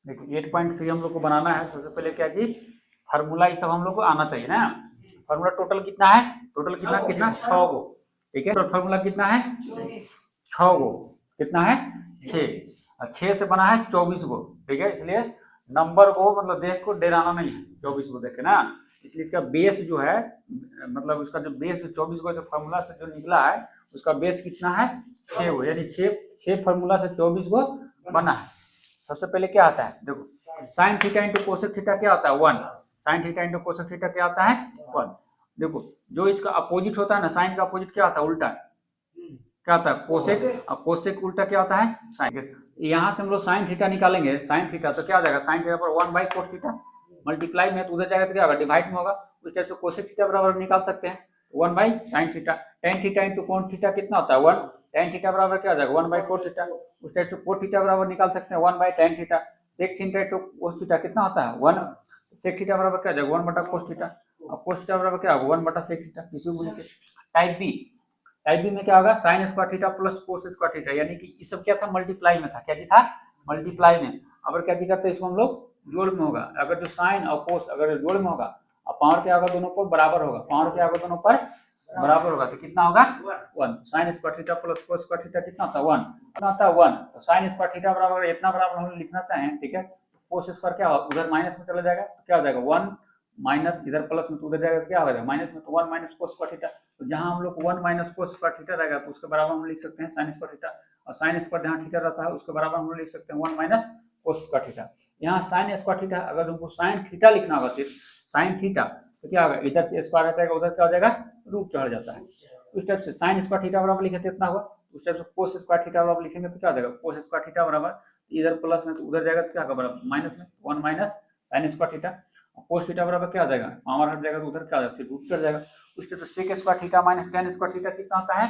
देखिए 8.3 हम लोग को बनाना है। सबसे पहले क्या चीज, फार्मूला ये सब हम लोग को आना चाहिए ना। फार्मूला टोटल कितना है, टोटल कितना कितना 6 गो, ठीक है। टोटल फार्मूला कितना है 6 गो, कितना है 6, 6 से बना है 24 गो, ठीक है। इसलिए नंबर को मतलब देख को डराना नहीं है, 24 को देखे ना। इसलिए इसका बेस जो है, मतलब उसका जो बेस जो 24 को जो फार्मूला से जो निकला है उसका बेस कितना है 6 गो, यानी 6 फार्मूला से 24 गो बना है। सबसे पहले क्या आता है देखो, sign theta into cosec theta क्या होता है 1, sign theta into cosec theta क्या होता है 1। देखो जो इसका अपोजिट होता है ना, साइन का अपोजिट क्या होता है उल्टा, क्या होता है कोसेक, और कोसेक उल्टा क्या होता है साइन। यहाँ से हम लोग साइन थीटा निकालेंगे, साइन थीटा तो क्या हो जाएगा साइन थीटा पर 1 बाई कोस थीटा, मल्टीप्लाई में तो उधर जाएगा तो क्या होगा डिवाइड में होगा। उस टाइप से कोसेक थीटा बराबर निकाल सकते हैं 1 by sine theta. Tan theta into कोण थीटा कितना होता है 1, टेन थीटा बराबर क्या हो जाएगा 1 बाई कोस थीटा। उस टाइप से कोस थीटा बराबर निकाल सकते हैं 1 by tan theta. Sec theta into cos theta कितना होता है 1, सेक थीटा बराबर क्या हो जाएगा 1 बटा कोस थीटा, और कोस थीटा बराबर क्या होगा 1 बटा सेक थीटा। किसी को टाइप बी, टाइप बी में क्या होगा sign square theta plus cos square theta, यानी कि ये सब क्या था मल्टीप्लाई में था, क्या था मल्टीप्लाई में। अगर क्या करते हैं इसको हम लोग जोड़ में होगा, अगर जो साइन और कोस अगर जोड़ में होगा और पावर क्या होगा दोनों पर बराबर होगा, पावर क्या होगा दोनों पर बराबर होगा तो कितना होगा 1। Sign square theta plus cos square theta कितना होता है 1, कितना होता है 1। तो साइन स्क्वायर थीटा बराबर इतना बराबर हम लिखना चाहें, ठीक है। कोस स्क्वायर क्या होगा उधर माइनस में चला जाएगा तो क्या हो जाएगा 1 माइनस, इधर प्लस में तो उधर जाएगा तो क्या हो जाएगा माइनस में, तो 1 माइनस कोस स्क्वायर थीटा। तो जहां हम लोग 1 माइनस कोस स्क्वायर थीटा रहेगा तो उसके बराबर हम लिख सकते हैं साइन स्क्वायर थीटा, और साइन स्क्वायर जहां थीटा रहता है उसके बराबर हम लिख सकते हैं 1 माइनस कोस स्क्वायर थीटा। यहाँ साइन स्क्वायर थीटा अगर तुमको साइन थीटा लिखना होगा सिर्फ साइन थीटा तो क्या होगा इधर से स्क्वायर हटेगा उधर क्या हो जाएगा रूट चढ़ जाता है। उस टाइप से साइन स्क्वायर थीटा बराबर लिखे तो इतना हुआ, उस टाइप से कोस स्क्वायर थीटा बराबर लिखेंगे तो क्या हो जाएगा कोस स्क्वायर थीटा बराबर इधर प्लस में तो उधर जाएगा तो क्या होगा बराबर माइनस में 1 माइनस साइन स्क्वायर थीटा। कोस थीटा बराबर क्या आ जाएगा पावर हट जाएगा तो उधर क्या आ जाएगा रूट चढ़ जाएगा। उस टाइप से sec square theta minus tan square theta कितना होता है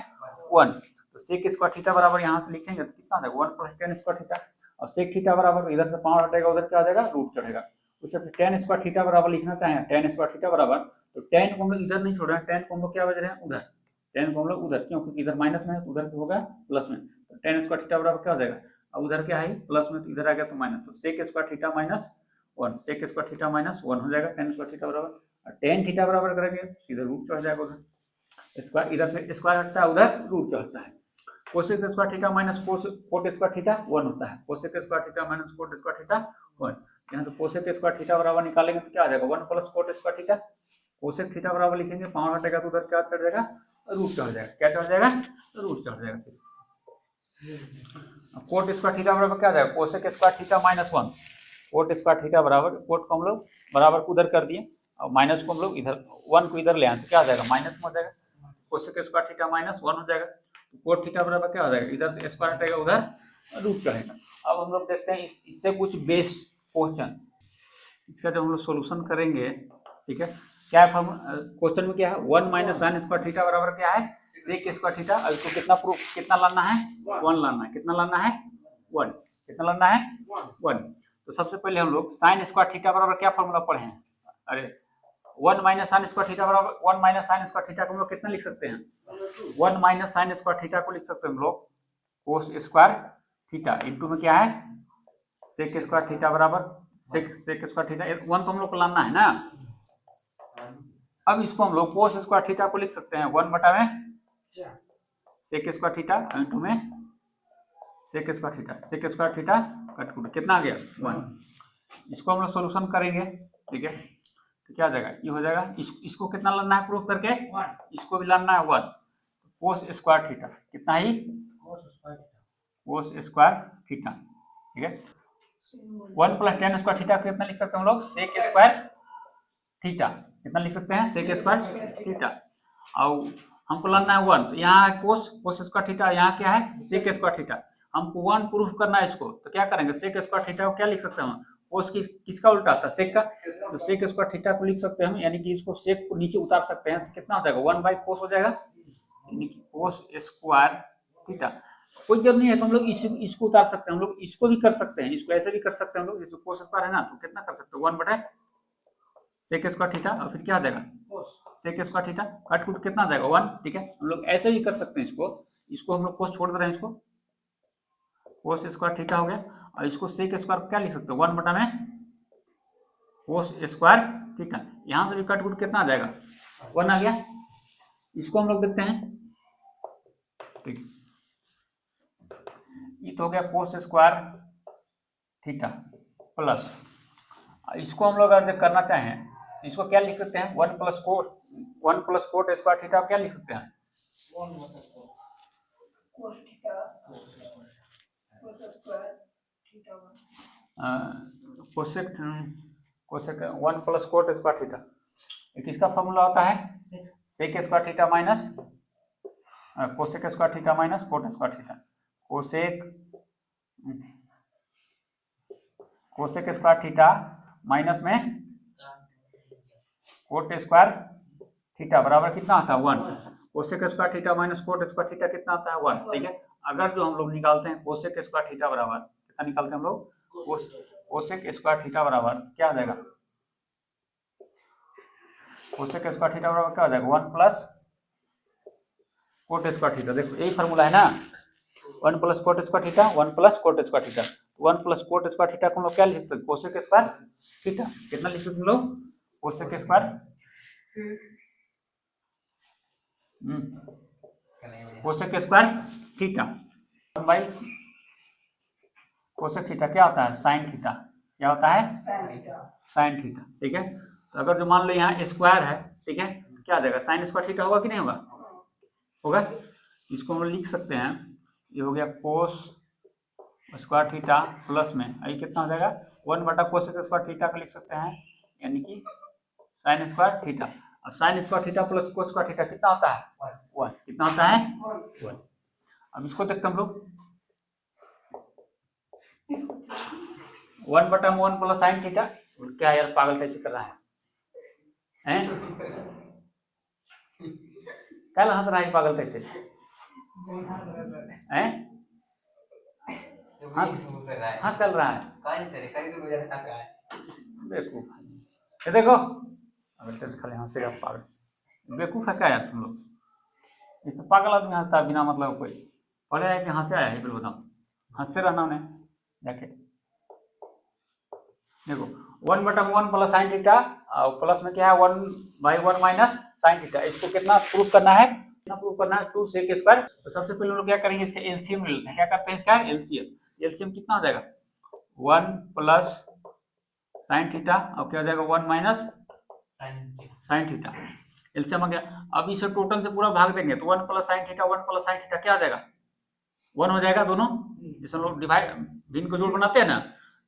1। तो सेक स्क्वायर थीटा बराबर यहाँ से लिखेंगे तो कितना आ जाएगा 1 प्लस टेन स्क्वायर थीटा, और सेक थीटा बराबर इधर से पावर हटेगा उधर क्या आ जाएगा रूट चढ़ेगा। उस टाइप से टेन स्क्वायर थीटा बराबर लिखना चाहें टेन स्क्वायर थीटा बराबर, तो टेन को हम लोग इधर नहीं छोड़ रहे हैं, टेन को हम लोग क्या बज रहे हैं उधर, टेन को हम लोग उधर क्यों क्योंकि इधर माइनस में है तो उधर होगा प्लस में, तो टेन स्क्वायर थीटा बराबर क्या हो जाएगा अब उधर क्या है प्लस में तो इधर आ गया तो माइनस, तो sec square theta minus 1, sec square theta minus 1 हो जाएगा टेन स्क्वायर थीटा बराबर, और टेन थीटा बराबर करेंगे सीधे रूट चढ़ जाएगा उधर, स्क्वायर इधर से स्क्वायर हटता है उधर रूट चढ़ता है। Cosec square theta minus cot square theta 1 होता है, cosec square theta minus cot square theta 1। यहाँ से कोसेक स्क्वायर थीटा बराबर निकालेंगे तो क्या आ जाएगा 1 plus cot square theta, cosec theta बराबर लिखेंगे पावर हटेगा तो उधर क्या चढ़ जाएगा रूट चढ़ जाएगा, क्या चढ़ जाएगा रूट चढ़ जाएगा। कोट स्क्वायर थीटा बराबर क्या आ जाएगा cosec square theta minus 1, coat square theta बराबर कोट को हम लोग बराबर को उधर कर दिए और माइनस को हम लोग इधर 1 को इधर ले आए तो क्या आ जाएगा माइनस में हो जाएगा, कोसेक स्क्वायर थीटा माइनस 1 हो जाएगा। तो कोट थीटा बराबर क्या हो जाएगा इधर से स्क्वायर हटेगा उधर रूट चढ़ेगा। अब हम लोग देखते हैं इससे कुछ बेस क्वेश्चन, इसका जब हम लोग सोल्यूशन करेंगे, ठीक है। क्या है क्वेश्चन में क्या है 1 माइनस साइन स्क्वायर थीटा बराबर क्या है सेक स्क्वायर थीटा, और इसको कितना प्रूफ कितना लाना है 1 लाना है, कितना लाना है 1, कितना लाना है 1। तो सबसे पहले हम लोग साइन स्क्वायर थीटा बराबर क्या फॉर्मूला पढ़े हैं, अरे 1 माइनस साइन स्क्वायर थीटा बराबर 1 माइनस साइन स्क्वायर थीटा को हम लोग कितना लिख सकते हैं 1 माइनस साइन स्क्वायर थीटा को लिख सकते हैं हम लोग कोस स्क्वायर थीटा इंटू में क्या है सेक स्क्वायर थीटा बराबर सेक स्क्वायर थीटा 1 तो हम लोग को लाना है ना। अब इसको हम लोग कोस स्क्वायर थीटा को लिख सकते हैं 1 बटा में सेक स्क्वायर थीटा इंटू में सेक स्क्वायर थीटा कट कितना आ गया 1। इसको हम लोग सोल्यूशन करेंगे, ठीक है। तो क्या आ जाएगा ये हो जाएगा इसको कितना लाना है प्रूफ करके 1, इसको भी लाना है 1, कोस स्क्वायर थीटा कितना ही कोस स्क्वायर थीटा, ठीक है। 1 प्लस टेन स्क्वायर थीटा को कितना लिख सकते हैं हम लोग सेक स्क्वायर थीटा, कितना लिख सकते हैं सेक स्क्वायर थीटा, और हमको लाना है 1, तो यहाँ है कोस स्क्वायर थीटा, यहाँ क्या है सेक स्क्वायर थीटा, हमको 1 प्रूफ करना है इसको, तो क्या करेंगे सेक स्क्वायर थीटा को क्या लिख सकते हैं कोस किसका उल्टा था सेक का, तो सेक स्क्वायर थीटा को लिख सकते हैं हम, यानी कि इसको सेक को नीचे उतार सकते हैं तो कितना हो जाएगा 1 बाई कोस हो जाएगा, यानी कि कोस स्क्वायर थीटा। कोई जरूरत नहीं है तो हम लोग इसको उतार सकते हैं, हम लोग इसको भी कर सकते हैं, इसको ऐसे भी कर सकते हैं हम लोग, जैसे कोस स्क्वायर है ना तो कितना कर सकते हैं 1 बटा सेक स्क्वायर थीटा, और फिर क्या आ जाएगा सेक स्क्वायर थीटा कट कुट कितना आ जाएगा 1, ठीक है। हम लोग ऐसे भी कर सकते हैं इसको हम लोग कोस छोड़ दे रहे हैं, इसको कोस स्क्वायर थीटा हो गया, और इसको सेक स्क्वायर क्या लिख सकते हो, 1 बटा में कोस स्क्वायर थीटा। यहाँ से भी कट कुट कितना आ जाएगा, 1 आ गया। इसको हम लोग देखते हैं, ठीक, ये तो हो गया कोस स्क्वायर थीटा प्लस, इसको हम लोग अगर करना चाहें इसको क्या लिख सकते हैं, 1 प्लस कोट स्क्वायर थीटा क्या लिख सकते हैं, cosec 1 plus cot square theta. किसका फॉर्मूला होता है, sec square theta minus cosec square theta minus cot square theta. Cosec square theta minus में कोट स्क्वायर थीटा बराबर कितना आता है, 1। Cosec square theta minus cot square theta कितना आता है, 1। ठीक है, अगर जो हम लोग निकालते हैं कोसेक स्क्वायर थीटा बराबर कितना निकालते हैं हम लोग, कोसेक स्क्वायर थीटा बराबर क्या आ जाएगा, कोसेक स्क्वायर थीटा बराबर क्या हो जाएगा, 1 प्लस कोट स्क्वायर थीटा। देखो यही फार्मूला है ना, 1 plus cot square theta, 1 plus cot square theta. 1 plus cot square theta को हम लोग क्या लिख सकते हैं, कोसेक स्क्वायर थीटा। कितना लिख सकते हैं लोग, cosec square cosec square theta by cosec theta क्या होता है, साइन थीटा। क्या होता है, साइन थीटा। ठीक है, तो अगर जो मान लो यहाँ स्क्वायर है, ठीक है, क्या आ जाएगा, साइन स्क्वायर थीटा होगा कि नहीं होगा, होगा। इसको हम लिख सकते हैं, ये हो गया कोस स्क्वायर थीटा प्लस में ये कितना हो जाएगा, 1 बटा कोसेक स्क्वायर थीटा को लिख सकते हैं, यानी कि साइन स्क्वायर थीटा। अब sign square theta plus cos square theta कितना होता है, 1। कितना होता है, 1। अब इसको देखते हम लोग, 1 बटा में 1 प्लस साइन थीटा। क्या यार पागल टाइप कर रहा है, क्या हंस रहा है पागल टाइप से, हंस चल रहा है, बेवकूफ। ये देखो अगर खाली हंसेगा पागल, बेवकूफ है क्या यार तुम लोग, ये तो पागल आदमी हंसता है बिना मतलब कोई, पढ़े है कि हंसे आया है, बताओ, हंसते रहना उन्हें जाके। देखो 1 बटा 1 प्लस साइन थीटा और प्लस में क्या है 1 बाई 1 माइनस साइन थीटा। इसको कितना प्रूव करना है, कितना प्रूव करना है, 2 सेक स्क्वायर। तो सबसे पहले हम लोग क्या करेंगे, इसका एलसीएम लेते हैं। क्या करते हैं इसका एलसीएम। एलसीएम कितना हो जाएगा, 1 प्लस साइन थीटा और क्या हो जाएगा 1 माइनस साइन थीटा। एलसीएम आ गया। अब इसे टोटल से पूरा भाग देंगे तो 1 plus sine theta 1 plus sine theta क्या आ जाएगा, 1 हो जाएगा दोनों। जैसे हम लोग डिवाइड भिन्न को जोड़ बनाते हैं ना,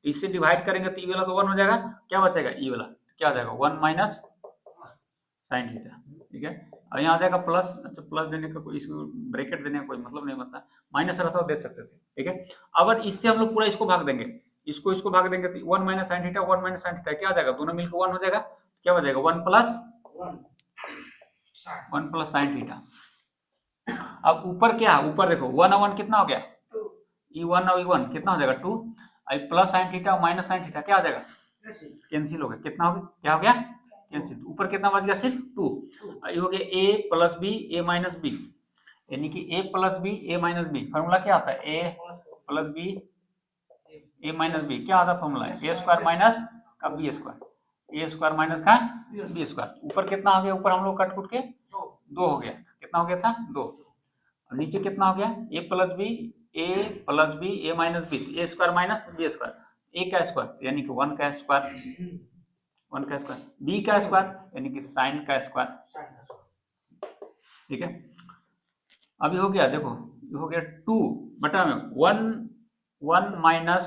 इससे डिवाइड करेंगे तो ई वाला तो 1 हो जाएगा, क्या बचेगा ई वाला, क्या हो जाएगा 1 माइनस साइन थीटा। ठीक है, अब यहाँ आ जाएगा प्लस। अच्छा प्लस देने का कोई, इसको ब्रैकेट देने का कोई मतलब नहीं बनता, माइनस रहता तो दे सकते थे। ठीक है, अब इससे हम लोग पूरा इसको भाग देंगे, इसको भाग देंगे तो 1 minus sine theta 1 minus sine theta क्या आ जाएगा, दोनों मिलकर 1 हो जाएगा। क्या हो जाएगा 1 प्लस साइन थीटा। अब ऊपर क्या, ऊपर देखो 1 और 1 कितना हो गया, E1 और E1 कितना हो जाएगा 2। Plus sine theta minus sine theta क्या आ जाएगा, कैंसिल हो गया। कितना हो गया, क्या हो गया, कैंसिल। ऊपर कितना बच गया, सिर्फ 2। ये हो गया a plus B A minus B, यानी कि a plus B A minus B. Formula क्या आता है, a plus B A minus B. क्या आता है फॉर्मूला, ए स्क्वायर माइनस का B square, A square minus का बी स्क्वायर। ऊपर कितना हो गया, ऊपर हम लोग कट कुट के 2 हो गया। कितना हो गया था 2। नीचे कितना हो गया, ए plus B A minus B, A square minus B square, ए का स्क्वायर यानी कि 1 का स्क्वायर, 1 का स्क्वायर, बी का स्क्वायर यानी कि साइन का स्क्वायर। ठीक है, अभी हो गया, देखो ये हो गया 2 बटा में 1 माइनस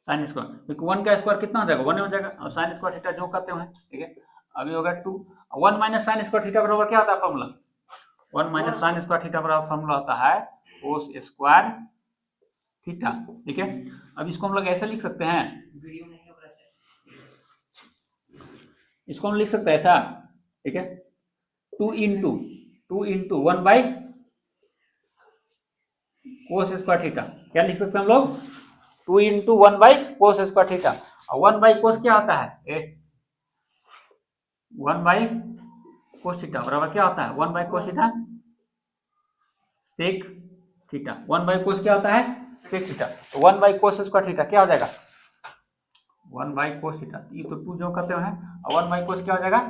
साइन स्क्वायर, क्योंकि 1 का स्क्वायर कितना हो जाएगा 1 हो जाएगा, और साइन स्क्वायर थीटा जो करते हैं। ठीक है, अभी हो गया 2 1 माइनस साइन स्क्वायर थीटा बराबर क्या होता है formula, 1 minus sine square theta बराबर फॉर्मूला होता है कोस स्क्वायर थीटा। ठीक है, अब इसको हम लोग ऐसे लिख सकते हैं, इसको हम लिख सकते हैं ऐसा। ठीक है, 2 into 1 by cos square theta. क्या लिख सकते हैं हम लोग, 2 into 1 by cos square theta. और 1 बाई कोस क्या होता है, 1 बाई कोस थीटा बराबर क्या होता है 1 by cos theta sec theta. 1 by cos क्या होता है सेक थीटा, तो 1 बाई कोस स्क्वायर थीटा क्या हो जाएगा 1 बाई कोस थीटा, ये तो 2 जो करते हैं और 1 बाई कोस क्या हो जाएगा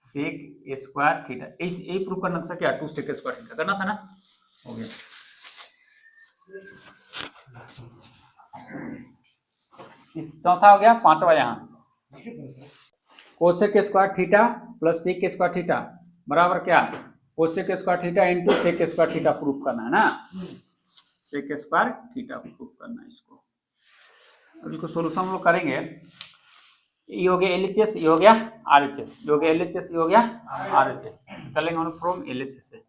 सेक स्क्वायर थीटा। यही प्रूव करना था क्या 2 सेक स्क्वायर थीटा करना था ना, हो गया। चौथा हो गया, पांचवा यहाँ cosec square theta plus sec square theta बराबर क्या cosec square theta into sec square theta proof करना है ना, सेक स्क्वायर थीटा प्रूफ करना है इसको। अब इसको सोल्यूशन हम लोग करेंगे, ये हो गया LHS, ये हो गया RHS, ये हो गया LHS, ये हो गया RHS, चलेंगे हम लोग फ्रॉम LHS से,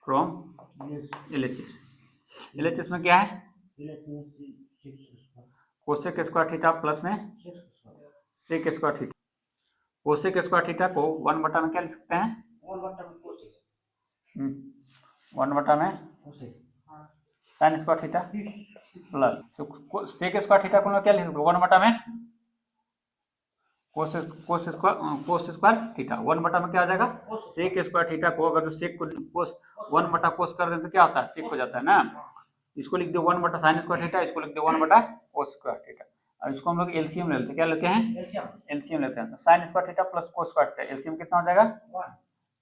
फ्रॉम LHS। LHS में क्या है कोसेक स्क्वायर थीटा प्लस में sec square theta, cosec square theta को 1 बटा में क्या लिख सकते हैं 1 बटा में sine square theta plus sec square theta को क्या लिख सकते 1 बटा में कोस स्क्वायर थीटा, 1 बटा में क्या आ जाएगा सेक स्क्वायर थीटा को, अगर जो सेक को कोस 1 बटा कोस कर दें तो क्या होता है सेक हो जाता है ना, इसको लिख दो 1 बटा साइन स्क्वायर थीटा, इसको लिख दो 1 बटा कोस स्क्वायर थीटा। अब इसको हम लोग एलसीएम ले लेते हैं, क्या लेते हैं एलसीएम लेते हैं, तो sign square theta plus cos square theta LCM कितना हो जाएगा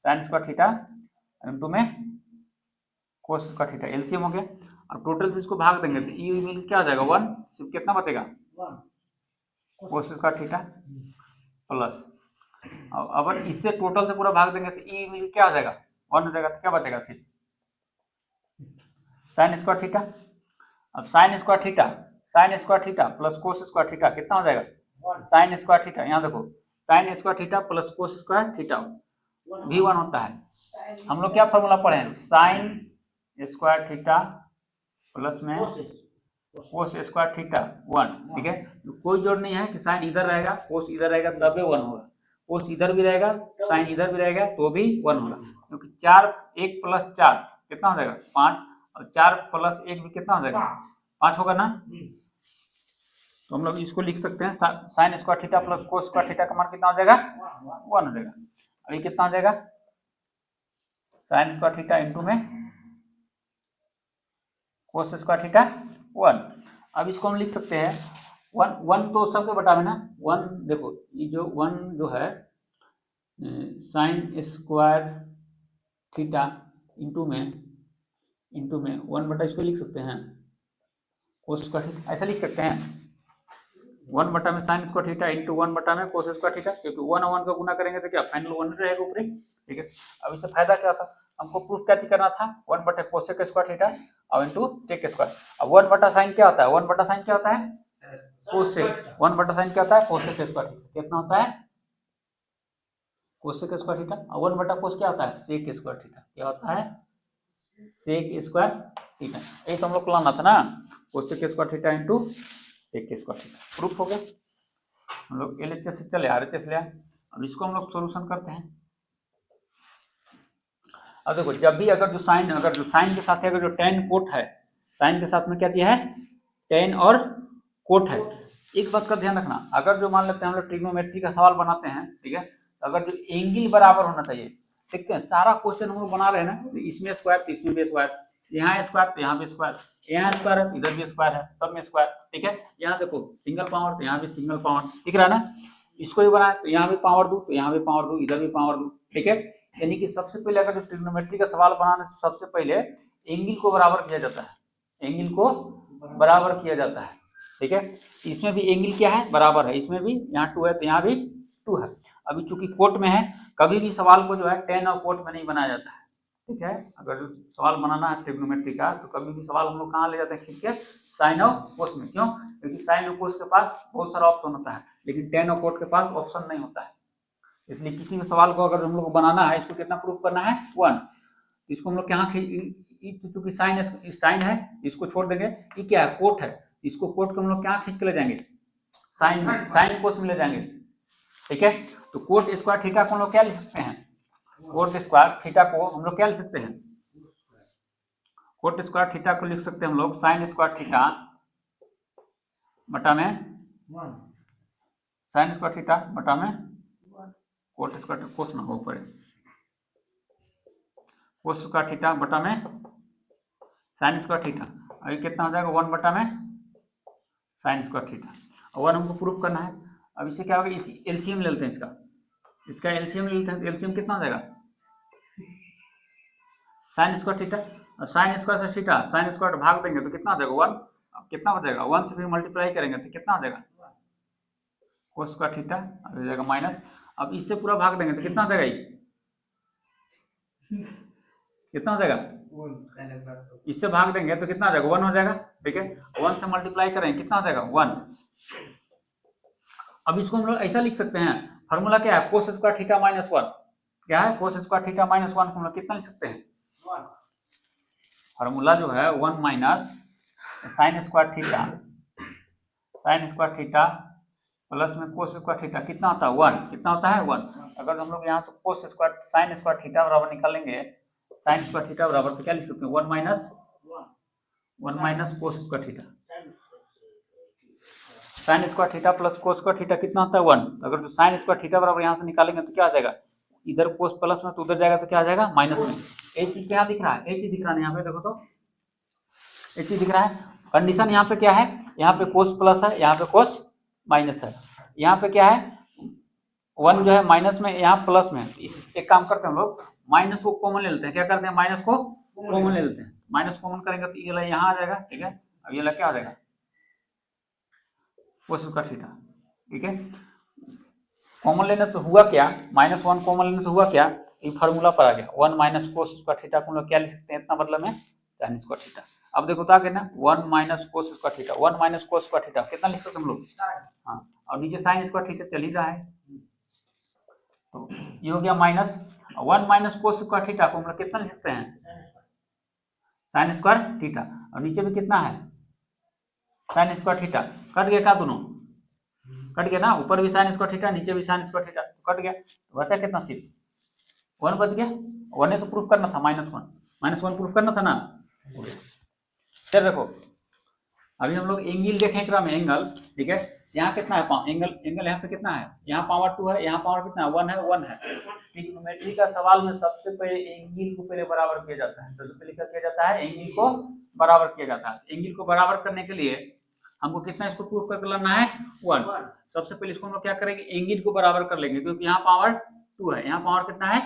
साइन स्क्वायर थीटा इनटू में कोस स्क्वायर थीटा एलसीएम हो गया। अब टोटल से इसको भाग देंगे तो ई मिल क्या आ जाएगा 1, सिर्फ कितना बचेगा कोस स्क्वायर थीटा प्लस, अगर इससे टोटल से पूरा भाग देंगे तो ई मिल क्या आ जाएगा 1 हो जाएगा, तो क्या बचेगा सिर्फ साइन स्क्वायर थीटा। अब sign square theta plus cos square theta कितना हो जाएगा साइन स्क्वायर थीटा, यहाँ देखो sign square theta plus cos square theta भी 1 होता है। हम लोग क्या फॉर्मूला पढ़े हैं साइन स्क्वायर थीटा प्लस में कोस स्क्वायर थीटा 1, ठीक है, कोई जोड़ नहीं है कि साइन इधर रहेगा कोस इधर रहेगा तब 1 होगा, कोस इधर भी रहेगा साइन इधर भी रहेगा तो भी 1 होगा, क्योंकि 4 1 प्लस 4 कितना हो जाएगा 5 और 4 प्लस 1 भी कितना हो जाएगा 5 होगा ना, तो हम लोग इसको लिख सकते हैं sign square theta plus cos square theta का मान कितना हो जाएगा 1 हो जाएगा। अभी कितना हो जाएगा साइन स्क्वायर थीटा इंटू में कोस स्क्वायर थीटा 1। अब इसको हम लिख सकते हैं 1 तो सबके बटा में ना 1, देखो ये जो 1 जो है साइन स्क्वायर थीटा इंटू में 1 बटा इसको लिख सकते हैं कोस स्क्वायर थीटा, ऐसा लिख सकते हैं 1 बटा में साइन स्क्वायर थीटा इंटू 1 बटा में कोस स्क्वायर थीटा, क्योंकि 1 और 1 का गुना करेंगे तो क्या फाइनल 1 रहेगा ऊपर, ठीक है। अब इससे फायदा क्या था हमको प्रूफ क्या करना था 1 बटा कोसेक स्क्वायर थीटा और इंटू सेक स्क्वायर। अब 1 बटा साइन क्या होता है 1 बटा साइन क्या होता है कोसेक, 1 बटा साइन क्या होता है कोसेक स्क्वायर थीटा, कितना होता है कोसेक स्क्वायर थीटा, और 1 बटा कोस क्या होता है सेक स्क्वायर थीटा, क्या होता है सेक स्क्वायर थीटा, यही तो हम लोग को लाना था ना cosec square theta into sec square theta. Proof हो गया, हम लोग एलएचएस से चले आरएचएस ले आए। अब इसको हम लोग सॉल्यूशन करते हैं। अब देखो जब भी अगर जो साइन के साथ अगर जो टेन कोट है, साइन के साथ में क्या दिया है टेन और कोट है, एक बात का ध्यान रखना, अगर जो मान लेते हैं हम लोग ट्रिग्नोमेट्री का सवाल बनाते हैं, ठीक है, तो अगर जो एंगल बराबर होना चाहिए, देखते हैं सारा क्वेश्चन हम लोग बना रहे हैं ना, इसमें स्क्वायर तो इसमें भी स्क्वायर, यहाँ स्क्वायर तो यहाँ भी स्क्वायर, यहाँ स्क्वायर है इधर भी स्क्वायर है, सब में स्क्वायर, ठीक है। यहाँ देखो सिंगल पावर तो यहाँ भी सिंगल पावर दिख रहा है ना, इसको भी बनाए तो यहाँ भी पावर दूं तो यहाँ भी पावर दूं, इधर भी पावर दूं, ठीक है। यानी कि सबसे पहले अगर जो ट्रिग्नोमेट्री का सवाल बनाने से सबसे पहले एंगल को बराबर किया जाता है, एंगल को बराबर किया जाता है, ठीक है। इसमें भी एंगल क्या है बराबर है, इसमें भी यहाँ 2 है तो यहाँ भी 2 है। अभी चूंकि कोट में है, कभी भी सवाल को जो है टेन और कोट में नहीं बनाया जाता है, ठीक है। अगर सवाल बनाना है ट्रिग्नोमेट्री का तो कभी भी सवाल हम लोग कहाँ ले जाते हैं खींच के साइन और कोस में, क्यों, क्योंकि साइन और कोस के पास बहुत सारा ऑप्शन होता है लेकिन टेन और कोट के पास ऑप्शन नहीं होता है, इसलिए किसी भी सवाल को अगर हम लोग को बनाना है इसको कितना प्रूफ करना है 1, इसको हम लोग यहाँ चूंकि साइन है इसको छोड़ देंगे, ये क्या है कोट है, इसको कोट को हम लोग क्या खींच के ले जाएंगे साइन कोस में ले जाएंगे, ठीक है। तो कोट स्क्वायर थीटा को हम लोग क्या लिख सकते हैं, कोट स्क्वायर थीटा को हम लोग क्या लिख सकते हैं, कोट स्क्वायर थीटा को लिख सकते हैं हम लोग साइन स्क्वायर थीटा बटा में साइन स्क्वायर थीटा बटा में कोट स्क्वायर कोस ना हो पड़े कोस स्क्वायर थीटा बटा में साइन स्क्वायर थीटा। अभी कितना हो जाएगा 1/में साइन स्क्वायर थीटा, और 1 हमको प्रूफ करना है। अब इसे क्या होगा, इसी एलसीएम ले लेते हैं इसका एलसीएम ले लेते हैं। एलसीएम कितना हो जाएगा साइन स्क्वायर थीटा, और साइन स्क्वायर से थीटा, साइन स्क्वायर भाग देंगे तो कितना हो जाएगा 1। अब कितना हो जाएगा 1 से फिर मल्टीप्लाई करेंगे तो कितना हो जाएगा कोस स्क्वायर थीटा, अब हो जाएगा माइनस। अब इससे पूरा भाग देंगे तो कितना हो जाएगा कितना हो जाएगा, इससे भाग देंगे तो कितना हो जाएगा 1 हो जाएगा। ठीक है, 1 से मल्टीप्लाई करेंगे कितना हो जाएगा 1। अब इसको हम लोग ऐसा लिख सकते हैं, फॉर्मूला क्या है कोस स्क्वायर थीटा माइनस 1, क्या है कोस स्क्वायर थीटा माइनस 1 को हम लोग कितना लिख सकते हैं, फॉर्मूला जो है 1 minus sine square theta plus में कोस स्क्वायर थीटा कितना होता है 1, कितना होता है 1। अगर हम लोग यहाँ से cos square sine square theta बराबर निकालेंगे, साइन स्क्वायर थीटा बराबर तो क्या लिख सकते हैं 1 minus cos square theta, sine square theta plus cos square theta कितना होता है 1। अगर जो साइन स्क्वायर थीटा बराबर यहाँ से निकालेंगे तो क्या आ जाएगा, इधर कोस प्लस में तो उधर जाएगा तो क्या आ जाएगा माइनस में। एक चीज क्या दिख रहा है, एक चीज दिख रहा है यहाँ पे देखो तो, एक चीज दिख रहा है। कंडीशन यहाँ पे क्या है, यहाँ पे कोस प्लस है, यहाँ पे कोस माइनस है, यहाँ पे क्या है 1 जो है माइनस में, यहाँ प्लस में। इस एक काम करते हैं हम लोग माइनस को कॉमन ले लेते हैं, क्या करते हैं माइनस को कॉमन ले लेते हैं। माइनस कॉमन करेंगे तो ये यहाँ आ जाएगा। ठीक है, अब ये क्या आ जाएगा कोस स्क्वायर थीटा। ठीक है, कॉमन लेने से हुआ क्या, -1 कॉमन लेने से हुआ क्या, ये फार्मूला पर आ गया 1 माइनस कोस स्क्वायर थीटा को हम लोग क्या लिख सकते हैं, इतना मतलब में साइन स्क्वायर थीटा। अब देखो तो आगे ना 1 minus cos square theta, 1 minus cos square theta कितना लिख सकते हैं हम लोग, हाँ, और नीचे साइन स्क्वायर थीटा चल ही रहा है, तो ये हो गया minus 1 minus cos square theta को हम लोग कितना लिख सकते हैं साइन स्क्वायर थीटा, और नीचे में कितना है साइन स्क्वायर थीटा, कट गया क्या दोनों, कट गया ना, ऊपर भी साइन स्क्वायर थीटा नीचे भी साइन स्क्वायर थीटा, तो कट गया, तो बचा कितना सिर्फ 1 बच गया। 1 ने तो प्रूफ करना था -1 प्रूफ करना था ना। फिर देखो अभी हम लोग एंगल देखें एकरा में एंगल। ठीक है, यहाँ कितना है एंगल यहाँ पे कितना है, यहाँ पावर 2 है, यहाँ पावर कितना है 1 है। ट्रिग्नोमेट्री का सवाल में सबसे पहले एंगल को पहले बराबर किया जाता है, सबसे पहले क्या किया जाता है एंगल को बराबर किया जाता है। एंगल को बराबर करने के लिए हमको कितना इसको प्रूफ करके लाना है 1। सबसे पहले इसको हम लोग क्या करेंगे एंगल को बराबर कर लेंगे, क्योंकि यहाँ पावर 2 है, यहाँ पावर कितना है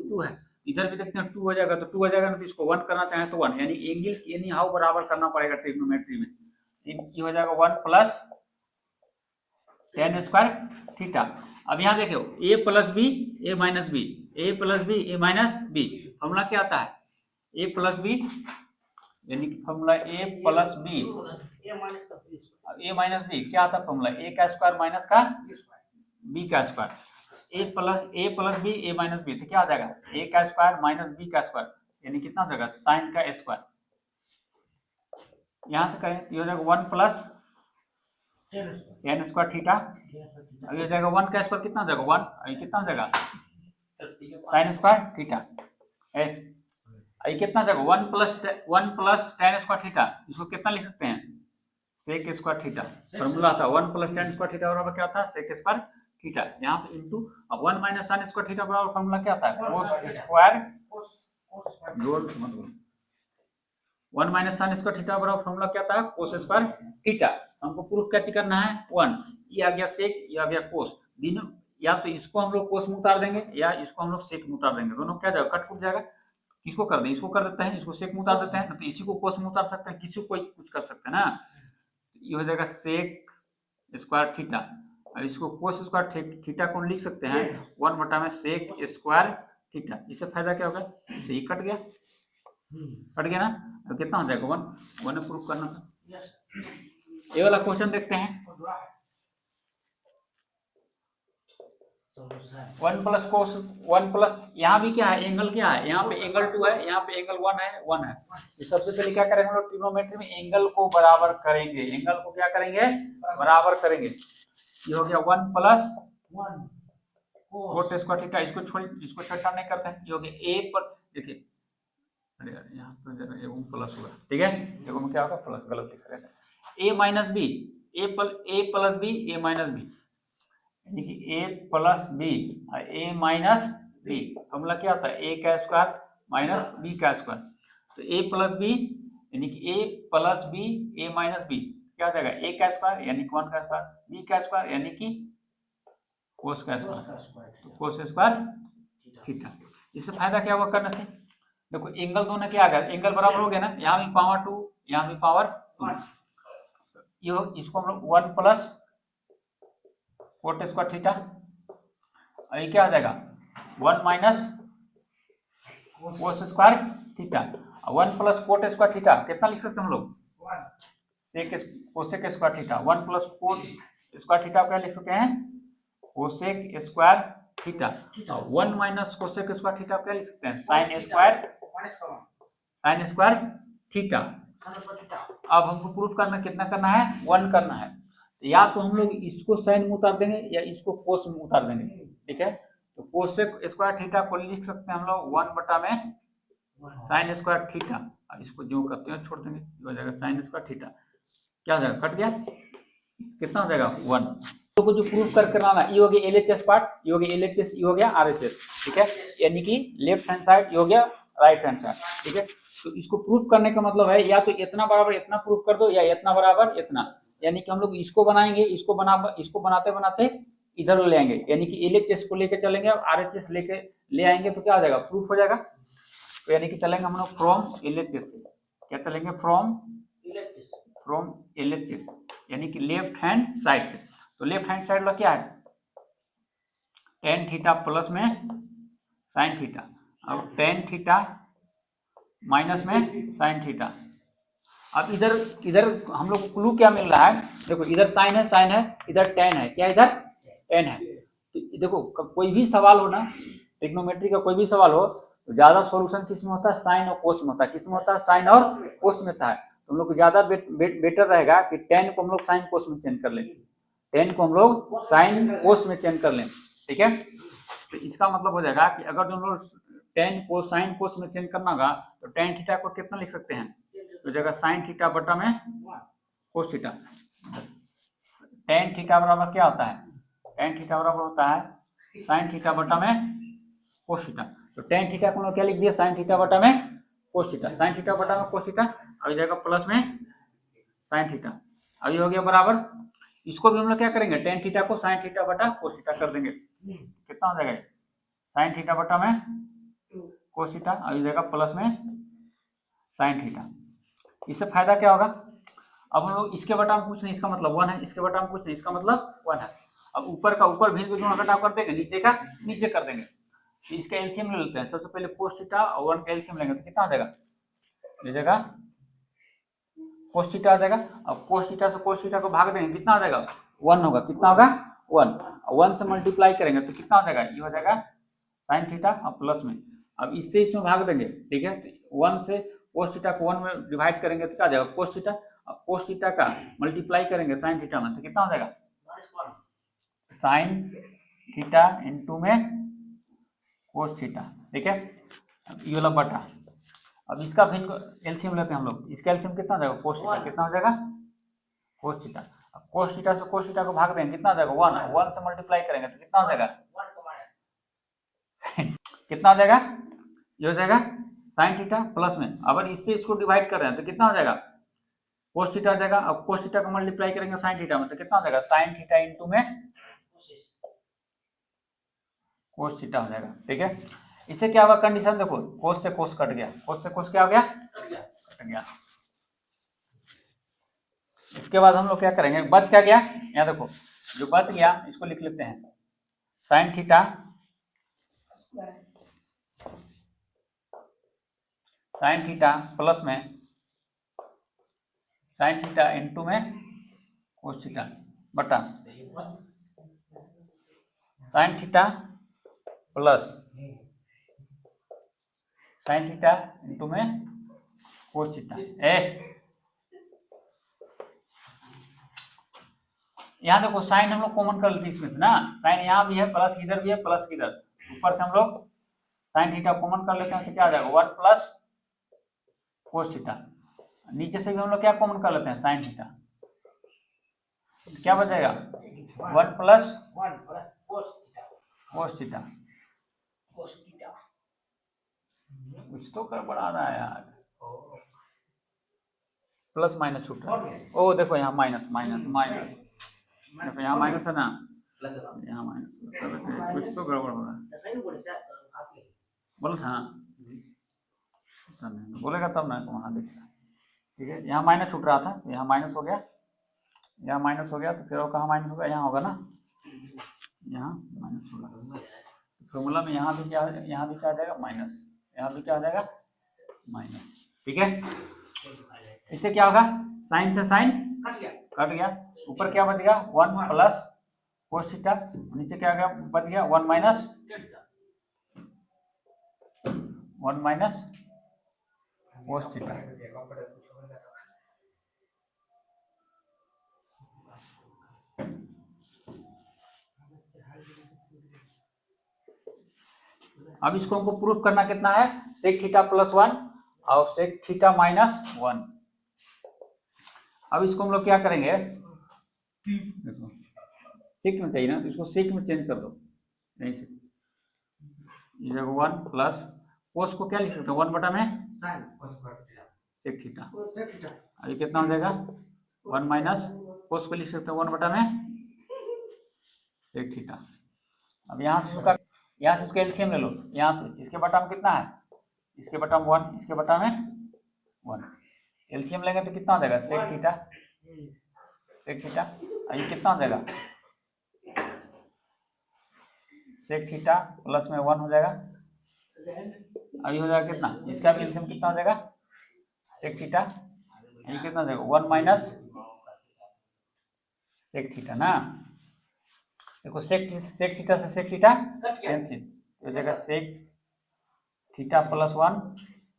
2 है, इधर भी देखते हैं 2 हो जाएगा, तो 2 हो जाएगा, तो इसको 1 करना चाहें तो 1, यानी एंगल एनी हाउ बराबर करना पड़ेगा ट्रिग्नोमेट्री में। ये हो जाएगा 1 प्लस tan स्क्वायर थीटा। अब यहाँ देखो a plus B A minus B, A plus B A minus B, formula क्या आता है a प्लस बी, यानी कि formula a plus B A minus B क्या आता है फॉर्मूला a का स्क्वायर माइनस का b का square, a plus B A minus B, तो क्या आ जाएगा a का स्क्वायर माइनस b का स्क्वायर, यानी कितना हो जाएगा साइन का स्क्वायर। यहाँ से करें ये हो जाएगा 1 प्लस tan स्क्वायर थीटा, अब ये हो जाएगा 1 का स्क्वायर कितना हो जाएगा 1, अभी कितना हो जाएगा साइन स्क्वायर थीटा, अभी कितना हो जाएगा 1 प्लस tan स्क्वायर थीटा, इसको कितना लिख सकते हैं सेक स्क्वायर थीटा। फॉर्मूला था 1 प्लस tan स्क्वायर थीटा बराबर क्या होता है सेक स्क्वायर थीटा, यहाँ पे into 1 minus sine square theta बराबर फॉर्मूला क्या आता है cos square, 1 minus sine square theta बराबर फॉर्मूला क्या था कोस स्क्वायर थीटा। हमको प्रूफ क्या करना है 1, ये आ गया सेक, ये आ गया कोस, दोनों या तो इसको हम लोग कोस में उतार देंगे या इसको हम लोग सेक में उतार देंगे, दोनों क्या जाएगा कट जाएगा। किसको कर दें इसको कर देते हैं, इसको सेक में उतार देते हैं, तो इसी को कोस में उतार सकते हैं, किसी को कोई कुछ कर सकते हैं ना। ये हो जाएगा सेक स्क्वायर थीटा, और इसको कोस स्क्वायर थीटा को लिख सकते हैं 1 बटा में सेक स्क्वायर थीटा। इससे फायदा क्या होगा, इससे ये कट गया ना, तो कितना हो जाएगा 1 ने प्रूफ करना था। ये वाला क्वेश्चन देखते हैं 1 प्लस कोस 1 प्लस, यहाँ भी क्या है एंगल क्या है, यहाँ पे एंगल 2 है, यहाँ पे एंगल 1 है। तो सबसे पहले क्या करेंगे हम लोग ट्रिग्नोमेट्री में एंगल को बराबर करेंगे, एंगल को क्या करेंगे बराबर करेंगे। ये हो गया 1 प्लस कोट स्क्वायर थीटा, इसको छेड़छाड़ नहीं करते हैं। ये हो गया a पर, देखिए अरे यार यहाँ तो जरा एगो प्लस होगा, ठीक है एगो में क्या होगा प्लस, गलत लिख रहे हैं। a minus B A plus B A minus B, यानी कि a प्लस बी और a माइनस बी, फॉर्मूला क्या होता है a का स्क्वायर माइनस b का स्क्वायर, तो a प्लस बी यानी कि a plus B a minus B क्या हो जाएगा, a का स्क्वायर यानी कि 1 का स्क्वायर, b का स्क्वायर यानी कि कोस का स्क्वायर, तो कोस स्क्वायर थीटा। इससे फायदा क्या हुआ करने से, देखो एंगल दोनों क्या आ गया, एंगल बराबर हो गया ना, यहाँ भी पावर 2 यहाँ भी पावर 2, ये इसको हम लोग 1 प्लस कोट स्क्वायर थीटा, और ये क्या आ जाएगा 1 minus cos square theta, 1 plus cot square theta कितना लिख सकते हैं हम लोग, sec cosec square theta, 1 plus cot square theta क्या लिख सकते हैं, cosec square theta, 1 minus cosec square theta क्या लिख सकते हैं, साइन स्क्वायर थीटा। अब हमको प्रूफ करना कितना करना है, 1 करना है, या तो हम लोग इसको साइन में उतार देंगे या इसको कोस में उतार देंगे, ठीक है। तो कोसेक स्क्वायर थीटा को लिख सकते हैं हम लोग 1 बटा में साइन स्क्वायर थीटा, अब इसको जो करते हैं छोड़ देंगे, हो जाएगा साइन स्क्वायर थीटा, क्या हो जाएगा, कट गया, कितना हो जाएगा 1। तो को जो प्रूफ करके लाना, ये हो गया एलएचएस पार्ट, ये हो गया एलएचएस, ये हो गया आरएचएस, ठीक है, यानी कि लेफ्ट हैंड साइड, ये हो गया राइट हैंड साइड, ठीक है। तो इसको प्रूफ करने का मतलब है या तो इतना बराबर इतना प्रूफ कर दो या इतना बराबर इतना, यानी कि हम लोग इसको बनाएंगे, इसको बनाते बनाते इधर ले आएंगे, यानी कि एलएचएस को लेके चलेंगे और आरएचएस लेके ले आएंगे, तो क्या हो जाएगा, प्रूफ हो जाएगा। तो यानी कि चलेंगे हम लोग फ्रॉम एलएचएस से, क्या चलेंगे, फ्रॉम एलएचएस यानी कि लेफ्ट हैंड साइड से। तो लेफ्ट हैंड साइड वाला क्या है, टेन थीटा प्लस में साइन थीटा, अब टेन थीटा माइनस में साइन थीटा। अब इधर हम लोग को क्लू क्या मिल रहा है, देखो इधर साइन है, इधर टेन है, क्या इधर टेन है। तो देखो कोई भी सवाल हो ना, ट्रिग्नोमेट्री का कोई भी सवाल हो, तो ज्यादा सॉल्यूशन किस में होता है, साइन और कोस में होता है, किस में होता है, साइन और कोस में होता है। तो हम लोग को ज्यादा बेटर रहेगा कि टेन को हम लोग साइन कोस में चेंज कर लें, टेन को हम लोग साइन कोस में चेंज कर लें, ठीक है। तो इसका मतलब हो जाएगा कि अगर हम लोग टेन को साइन कोस में चेंज करना होगा, तो टेन थीटा को कितना लिख सकते हैं, तो जगह साइन थीटा बटा में कोस थीटा, टेन थीटा बराबर क्या होता है, टेन थीटा बराबर होता है साइन थीटा बटा में कोस थीटा। तो टेन थीटा को हम लोग क्या लिख दिया, साइन थीटा बटा में कोस थीटा, साइन थीटा बटा में कोस थीटा, अब जाएगा प्लस में साइन थीटा, अब ये हो गया बराबर, इसको भी हम लोग क्या करेंगे, टेन थीटा को साइन थीटा बटा कोस थीटा कर देंगे, कितना हो जाएगा, साइन थीटा बटा में कोस थीटा, अब ये जाएगा प्लस में साइन थीटा। इससे फायदा क्या होगा, अब हम लोग इसके बटा में कुछ नहीं, इसका मतलब 1 है, इसके बटा में कुछ नहीं, इसका मतलब 1 है। अब ऊपर का ऊपर भेज दोनों घटाव कर देंगे, नीचे का नीचे कर देंगे, तो इसका एलसीएम ले लेते हैं। सबसे पहले कोस थीटा और 1 का एलसीएम लेंगे तो कितना आ जाएगा, ये जगह कोस थीटा आ जाएगा। अब कोस थीटा से कोस थीटा को भाग देंगे, कितना आ जाएगा 1 होगा, कितना होगा 1, 1 से मल्टीप्लाई करेंगे तो कितना हो जाएगा, ये हो जाएगा साइन थीटा और प्लस में, अब इससे इसमें भाग देंगे, ठीक है। 1 से कोस थीटा को 1 में डिवाइड करेंगे तो क्या आ जाएगा कोस थीटा, अब कोस थीटा का मल्टीप्लाई करेंगे साइन थीटा में तो कितना हो जाएगा साइन थीटा इनटू में कोस थीटा, ठीक है। अब ये वाला बटा, अब इसका भी एलसीएम लेते हैं हम लोग, इसका एलसीएम कितना हो जाएगा कोस थीटा, कितना हो जाएगा कोस थीटा, अब कोस थीटा से कोस थीटा को भाग देंगे कितना हो जाएगा 1, 1 से मल्टीप्लाई करेंगे तो कितना हो जाएगा कितना हो जाएगा, ये हो जाएगा साइन थीटा प्लस में, अगर इससे इसको डिवाइड कर रहे हैं तो कितना हो जाएगा कोस थीटा हो जाएगा। अब कोस थीटा को मल्टीप्लाई करेंगे साइन थीटा में तो कितना हो जाएगा साइन थीटा इनटू में कोस थीटा हो जाएगा, ठीक है। इससे क्या होगा कंडीशन, देखो कोस से कोस कट गया, कोस से कोस क्या हो गया कट गया। इसके बाद हम लोग क्या करेंगे, बच क्या गया, यहाँ देखो जो बच गया इसको लिख लेते हैं, साइन थीटा प्लस में साइन थीटा इनटू में कोस थीटा बटा sine theta plus sine theta into में कोस थीटा। यहाँ देखो साइन हम लोग कॉमन कर लेते इसमें से ना, साइन यहाँ भी है प्लस इधर भी है प्लस इधर, ऊपर से हम लोग साइन थीटा कॉमन कर लेते हैं तो क्या आ जाएगा 1 प्लस कोस थीटा, नीचे से भी हम लोग क्या कॉमन कर लेते हैं साइन थीटा, क्या बचेगा 1 प्लस कोस थीटा, कुछ तो गड़बड़ा रहा है यार, प्लस माइनस छूट रहा है। ओ देखो यहाँ माइनस माइनस माइनस, देखो यहाँ माइनस है ना, यहाँ माइनस, कुछ तो गड़बड़ हो रहा है। बोला था बोलेगा तब ना वहाँ देखता। ठीक है, यहाँ माइनस छूट रहा था, यहाँ माइनस हो गया, यहाँ माइनस हो गया, तो फिर कहाँ माइनस होगा, यहाँ होगा ना, यहाँ माइनस होगा। फॉर्मूला में यहाँ भी क्या आ जाएगा माइनस, यहाँ भी क्या आ जाएगा माइनस। ठीक है, इससे क्या होगा, साइन से साइन कट गया, ऊपर क्या बच गया 1 प्लस कोस थीटा, नीचे क्या बच गया 1 माइनस 1 माइनस कोस थीटा। अब इसको हमको प्रूफ करना कितना है, सेक थीटा प्लस 1 और सेक थीटा माइनस 1। अब इसको हम लोग क्या करेंगे, देखो सेक में चाहिए ना, तो इसको सेक में चेंज कर दो, नहीं से देखो 1 प्लस कोस को क्या लिख सकते हो 1 बटा में सेक थीटा, अभी कितना हो जाएगा 1 माइनस कोस को लिख सकते हो 1 बटा में सेक थीटा। अब यहाँ से उसका एलसीएम ले लो, यहाँ से इसके बटा में कितना है, इसके बटा में 1, इसके बटा में 1, एलसीएम लेंगे तो कितना हो जाएगा सेक थीटा, ये कितना हो जाएगा सेक थीटा प्लस में 1 हो जाएगा, अभी हो जाएगा कितना, इसका भी एलसीएम कितना हो जाएगा सेक थीटा, ये कितना हो जाएगा 1 माइनस सेक थीटा ना। देखो सेक थीटा से सेक थीटा कैंसिल, तो जाएगा सेक थीटा प्लस 1